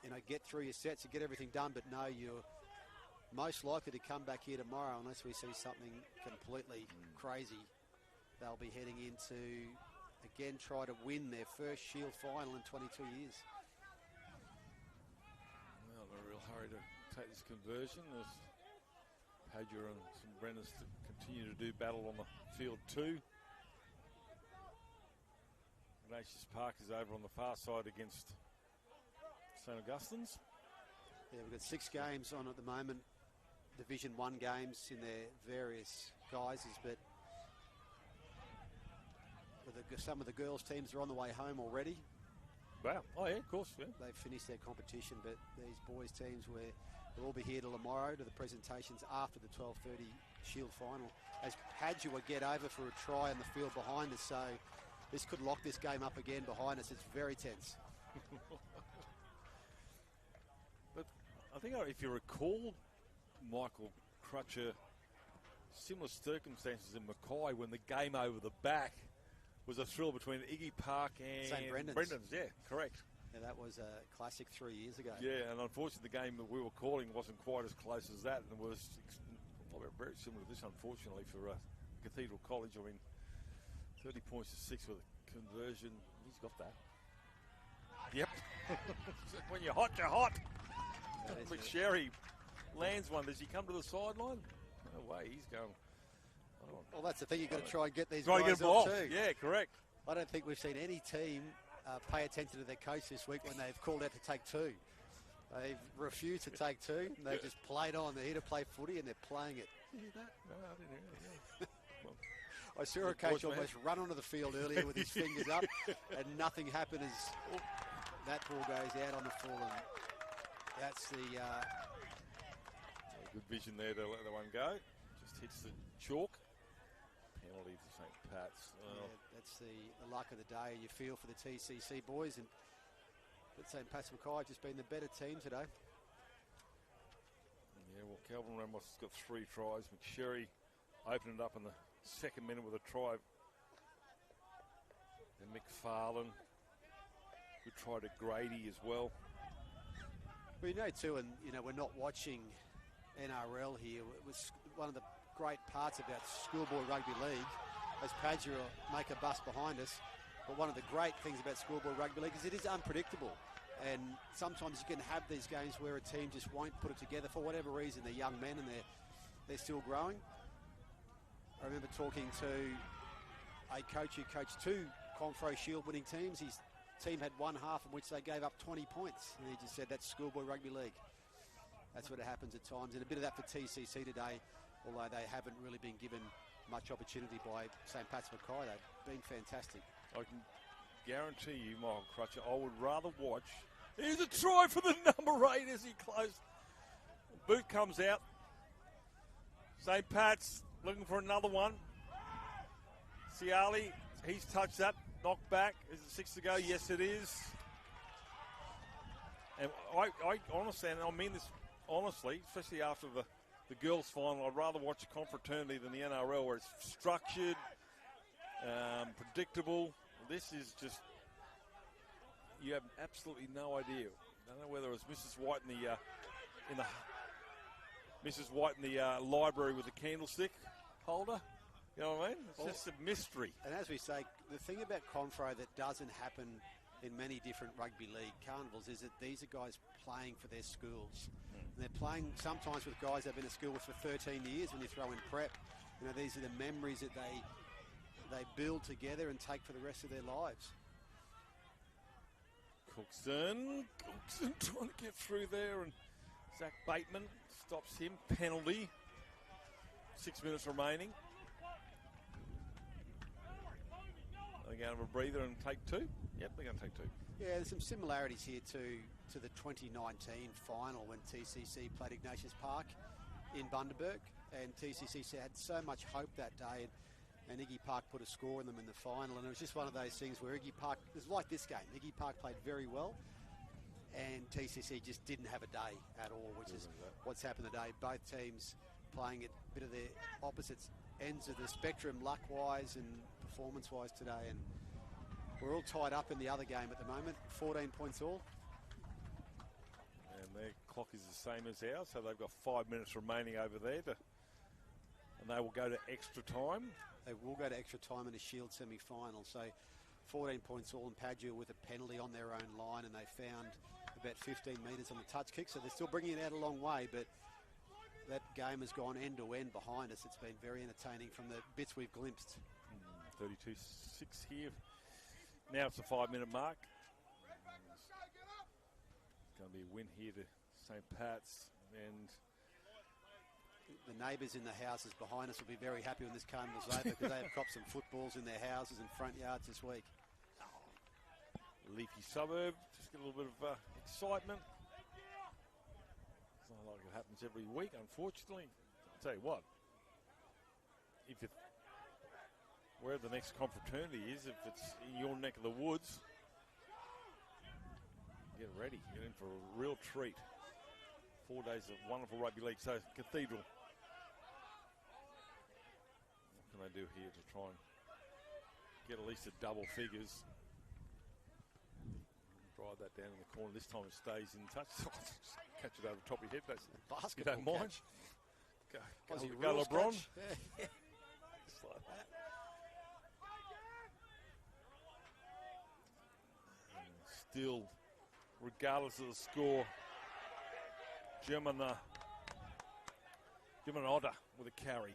you know, get through your sets and get everything done. But no, you're most likely to come back here tomorrow unless we see something completely crazy. They'll be heading into, again, try to win their first Shield final in 22 years. Well, in a real hurry to take this conversion. There's Padger and some Brenners to continue to do battle on the field too. Ignatius Park is over on the far side against St. Augustine's. Yeah, we've got 6 games on at the moment. Division 1 games in their various guises, but some of the girls' teams are on the way home already. Wow. Oh, yeah, of course. Yeah. They've finished their competition, but these boys' teams, they'll all be here till tomorrow to the presentations after the 12:30 Shield final. As Padger will get over for a try on the field behind us, so this could lock this game up again behind us. It's very tense. But I think if you recall, Michael Crutcher, similar circumstances in Mackay when the game over the back was a thrill between Iggy Park and St. Brendan's. Yeah, correct. Yeah, that was a classic 3 years ago. Yeah, and unfortunately the game that we were calling wasn't quite as close as that, and it was very similar to this, unfortunately, for Cathedral College. I mean, 30 points to 6 with a conversion. He's got that. Yep. When you're hot, you're hot. McSherry lands one. Does he come to the sideline? No way, he's going. Well, that's the thing. You've got to try and get these Try and guys get them off. too. Yeah, correct. I don't think we've seen any team pay attention to their coach this week when they've called out to take two. They've refused to take two. And they've just played on. They're here to play footy and they're playing it. Did you hear that? No, I didn't hear it. Yeah. Well, I saw a coach almost run onto the field earlier with his fingers up, and nothing happened as that ball goes out on the full. And that's the good vision there to let the one go. Just hits the chalk. Penalty to St. Pat's. yeah, that's the luck of the day. You feel for the TCC boys, but St. Pat's Mackay just been the better team today. Yeah, well, Calvin Ramos has got 3 tries. McSherry opened it up in the second minute with a try. And McFarlane, good try to Grady as well. Well, you know too, and you know we're not watching NRL here. It was one of the great parts about schoolboy rugby league, as Padgett make a bus behind us. But one of the great things about schoolboy rugby league is it is unpredictable. And sometimes you can have these games where a team just won't put it together for whatever reason. They're young men and they're still growing. I remember talking to a coach who coached 2 Confro Shield winning teams. His team had one half in which they gave up 20 points. And he just said that's schoolboy rugby league. That's what happens at times. And a bit of that for TCC today, although they haven't really been given much opportunity by St. Pat's Mackay. They've been fantastic. I can guarantee you, Michael Crutcher, I would rather watch. Here's a try for the number 8 as he closed. Boot comes out. St. Pat's looking for another one. Ciali, he's touched that. Knocked back. Is it 6 to go? Yes, it is. And I honestly, and I mean this honestly, especially after the girls' final, I'd rather watch a confraternity than the NRL where it's structured, predictable. This is just, you have absolutely no idea. I don't know whether it was Mrs. White in the library with the candlestick holder. You know what I mean? It's just a mystery. And as we say, the thing about Confro that doesn't happen in many different rugby league carnivals is that these are guys playing for their schools. And they're playing sometimes with guys they've been at school with for 13 years when you throw in prep. You know, these are the memories that they build together and take for the rest of their lives. Cookson trying to get through there, and Zach Bateman stops him. Penalty. 6 minutes remaining. Are they going to have a breather and take 2? Yep, they're going to take 2. Yeah, there's some similarities here to the 2019 final when TCC played Ignatius Park in Bundaberg, and TCC had so much hope that day, and Iggy Park put a score in them in the final, and it was just one of those things where Iggy Park, it was like this game, Iggy Park played very well, and TCC just didn't have a day at all, which is what's happened today. Both teams playing at a bit of the opposite ends of the spectrum, luck-wise and performance-wise today, and we're all tied up in the other game at the moment, 14 points all. And their clock is the same as ours, so they've got 5 minutes remaining over there, and they will go to extra time. They will go to extra time in a Shield semi-final, so 14 points all, and Padgett with a penalty on their own line, and they found about 15 metres on the touch kick, so they're still bringing it out a long way, but that game has gone end to end behind us. It's been very entertaining from the bits we've glimpsed. 32-6 here. Now it's the 5-minute mark. It's going to be a win here to St. Pat's, and the neighbours in the houses behind us will be very happy when this carnival's over because they have copped some footballs in their houses and front yards this week. Leafy suburb, just get a little bit of excitement. It's not like it happens every week, unfortunately. I'll tell you what, where the next confraternity is, if it's in your neck of the woods, get ready. Get in for a real treat. 4 days of wonderful rugby league. So, Cathedral. What can they do here to try and get at least a double figures? Drive that down in the corner. This time it stays in touch. Catch it over the top of your head. That's basketball. You don't mind. Go LeBron. Yeah. Just like that. And still, regardless of the score, Germana Jim Otter with a carry.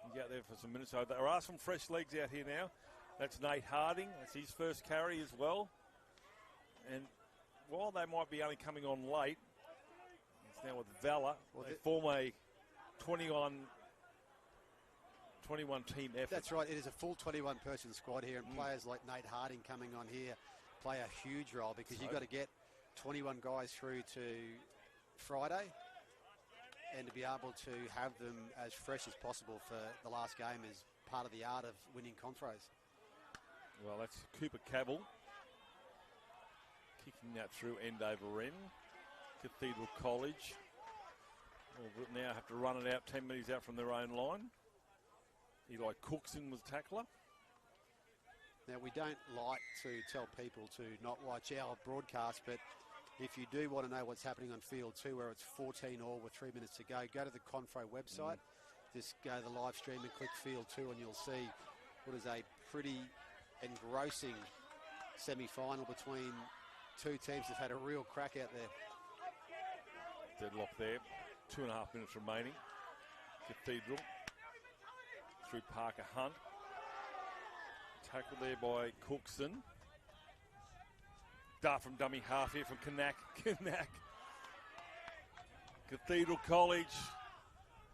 He's out there for some minutes. So there are some fresh legs out here now. That's Nate Harding. That's his first carry as well. And while they might be only coming on late, it's now with Valor. They form a 21 team effort. That's right. It is a full 21-person squad here, and players like Nate Harding coming on here play a huge role because you've got to get 21 guys through to Friday and to be able to have them as fresh as possible for the last game is part of the art of winning confros. Well, that's Cooper Cavill kicking that through end over end. Cathedral College will now have to run it out 10 metres out from their own line. Eli Cookson was tackler. Now, we don't like to tell people to not watch our broadcast, but if you do want to know what's happening on field 2, where it's 14-all with 3 minutes to go to the Confro website. Just go to the live stream and click field 2 and you'll see what is a pretty engrossing semi-final between two teams that have had a real crack out there. Deadlock there. 2.5 minutes remaining. Cathedral through Parker Hunt. Tackled there by Cookson. Dart from dummy half here from Kanak. Cathedral College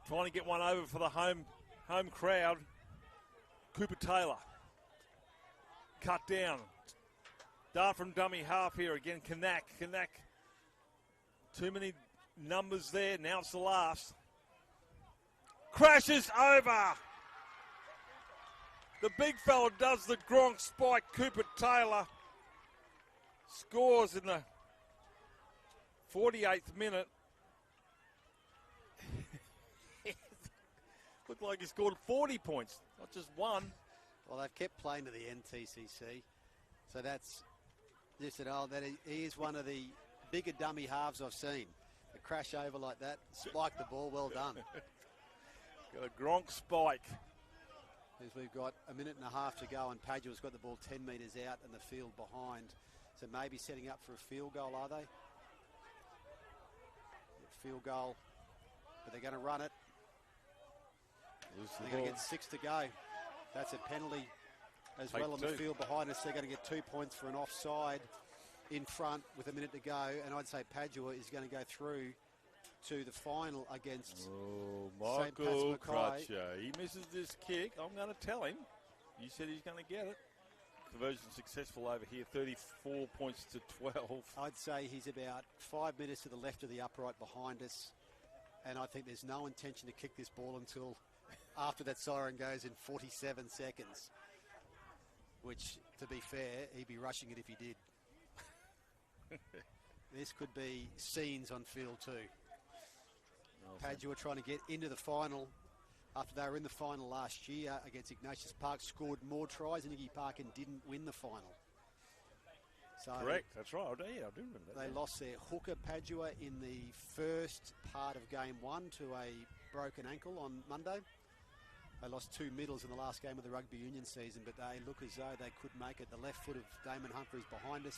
trying to get one over for the home crowd. Cooper Taylor. Cut down. Dart from dummy half here again. Kanak. Too many numbers there. Now it's the last. Crashes over. The big fella does the Gronk spike. Cooper Taylor scores in the 48th minute. Looked like he scored 40 points, not just one. Well, they've kept playing to the NTCC. So that's just he is one of the bigger dummy halves I've seen. A crash over like that, spike the ball, well done. Got a Gronk spike. As we've got a minute and a half to go, and Padua's got the ball 10 metres out and the field behind. So maybe setting up for a field goal, are they? Field goal, but they're going to run it. They're going to get 6 to go. That's a penalty as well on the field behind us. They're going to get 2 points for an offside in front with a minute to go. And I'd say Padua is going to go through to the final against Michael St. Mackay. Crutcher. He misses this kick. I'm going to tell him. You said he's going to get it. Conversion successful over here, 34 points to 12. I'd say he's about 5 metres to the left of the upright behind us. And I think there's no intention to kick this ball until after that siren goes in 47 seconds. Which, to be fair, he'd be rushing it if he did. This could be scenes on field 2. Padua trying to get into the final after they were in the final last year against Ignatius Park, scored more tries than Iggy Park and didn't win the final. So correct, that's right. I do remember that. They lost their hooker Padua in the first part of game 1 to a broken ankle on Monday. They lost 2 middles in the last game of the rugby union season, but they look as though they could make it. The left foot of Damon Humphreys behind us.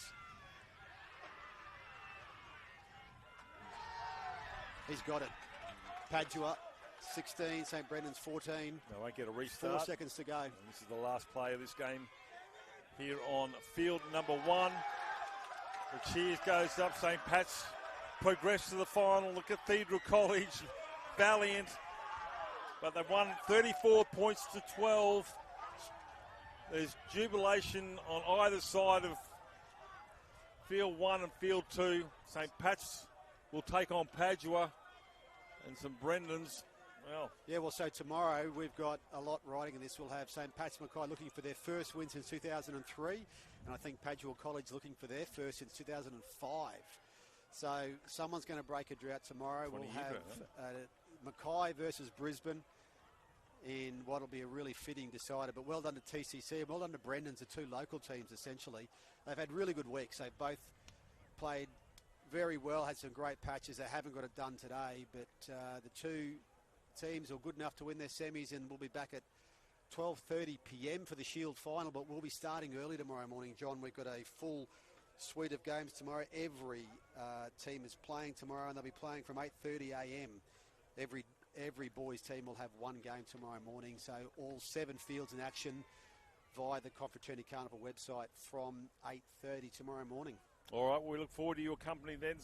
He's got it. Padua 16, St. Brendan's 14. They won't get a restart. 4 seconds to go. And this is the last play of this game here on field number 1. The cheers goes up. St. Pat's progress to the final. The Cathedral College, valiant. But they've won 34 points to 12. There's jubilation on either side of field 1 and field 2. St. Pat's will take on Padua and some Brendans. Well, yeah, well, so tomorrow we've got a lot riding in this. We'll have St. Pat's Mackay looking for their first win since 2003. And I think Padua College looking for their first since 2005. So someone's going to break a drought tomorrow. We'll have Mackay versus Brisbane in what will be a really fitting decider. But well done to TCC and well done to Brendans, the two local teams essentially. They've had really good weeks. They've both played very well, had some great patches. They haven't got it done today, but the two teams are good enough to win their semis, and we'll be back at 12:30 p.m. for the Shield final, but we'll be starting early tomorrow morning, John. We've got a full suite of games tomorrow. Every team is playing tomorrow, and they'll be playing from 8:30 a.m. every every boys team will have one game tomorrow morning. So all 7 fields in action via the Confraternity Carnival website from 8:30 tomorrow morning. All right, we look forward to your company then.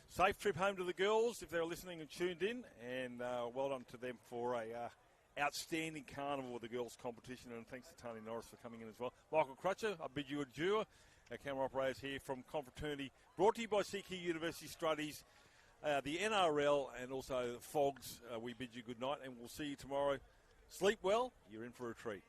Safe trip home to the girls if they're listening and tuned in, and well done to them for a outstanding carnival with the girls' competition, and thanks to Tony Norris for coming in as well. Michael Crutcher, I bid you adieu. Our camera operators here from Confraternity, brought to you by CQ University Studies, the NRL, and also Fogs. We bid you good night, and we'll see you tomorrow. Sleep well, you're in for a treat.